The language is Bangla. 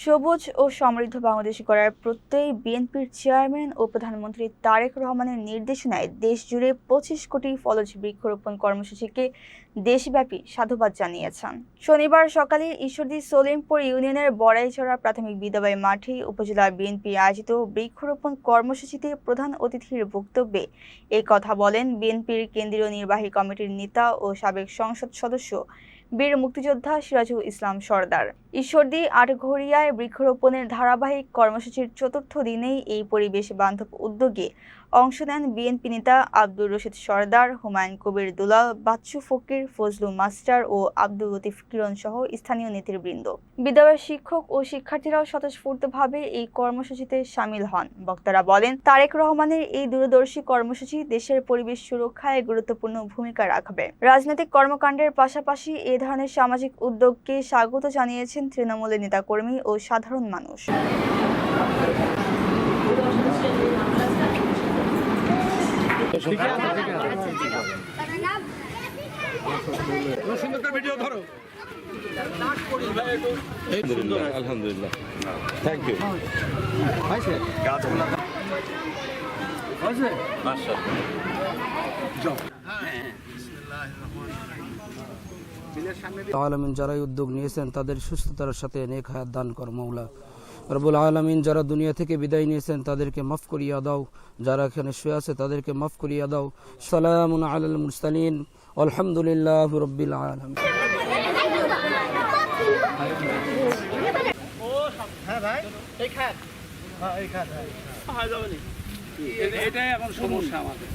সবুজ ও সমৃদ্ধ বাংলাদেশ গড়ার প্রত্যয়ে বিএনপির চেয়ারম্যান ও প্রধানমন্ত্রী তারেক রহমানের নির্দেশনায় দেশজুড়ে ২৫ কোটি ফলজ বৃক্ষরোপণ কর্মসূচিকে দেশব্যাপী সাধুবাদ জানিয়েছেন। শনিবার সকালে ঈশ্বরদী সলিমপুর ইউনিয়নের বড়াইচড়া প্রাথমিক বিদ্যালয় মাঠে উপজেলা বিএনপি আয়োজিত বৃক্ষরোপণ কর্মসূচিতে প্রধান অতিথির বক্তব্যে এই কথা বলেন বিএনপির কেন্দ্রীয় নির্বাহী কমিটির নেতা ও সাবেক সংসদ সদস্য বীর মুক্তিযোদ্ধা সিরাজুল ইসলাম সরদার। ঈশ্বরদী আটঘরিয়ায় বৃক্ষরোপণের ধারাবাহিক কর্মসূচির চতুর্থ দিনেই এই পরিবেশ বান্ধব উদ্যোগে অংশ নেন বিএনপি নেতা আব্দুর রশিদ সরদার, হুমায়ুন কবির দুলাল, বাচ্চু ফকির, ফজলু মাস্টার ও আব্দুল লতিফ কিরণ সহ স্থানীয় নেতৃবৃন্দ। বিদ্যালয়ের শিক্ষক ও শিক্ষার্থীরাও স্বতঃস্ফূর্তভাবে এই কর্মসূচিতে সামিল হন। বক্তারা বলেন, তারেক রহমানের এই দূরদর্শী কর্মসূচি দেশের পরিবেশ সুরক্ষায় গুরুত্বপূর্ণ ভূমিকা রাখবে। রাজনৈতিক কর্মকাণ্ডের পাশাপাশি এ ধরনের সামাজিক উদ্যোগকে স্বাগত জানিয়েছেন তৃণমূলের নেতাকর্মী ও সাধারণ মানুষ। আলহামদুলিল্লাহ, থ্যাংক ইউ। আলামিন যারা উদ্যোগ নিয়েছেন তাদের সুস্থতার সাথে নেক হায়াত দান কর মওলা। রব্বুল আলামিন যারা দুনিয়া থেকে বিদায় নিয়েছেন তাদেরকে মাফ করিয়া দাও, যারা এখানে শুয়ে আছে তাদেরকে মাফ করিয়া দাও। সালামুন আলাল মুরসালিন, আলহামদুলিল্লাহি রাব্বিল আলামিন। হ্যাঁ ভাই, এই খাট, হ্যাঁ এই খাট, হ্যাঁ এটাই এখন সমস্যা আমাদের।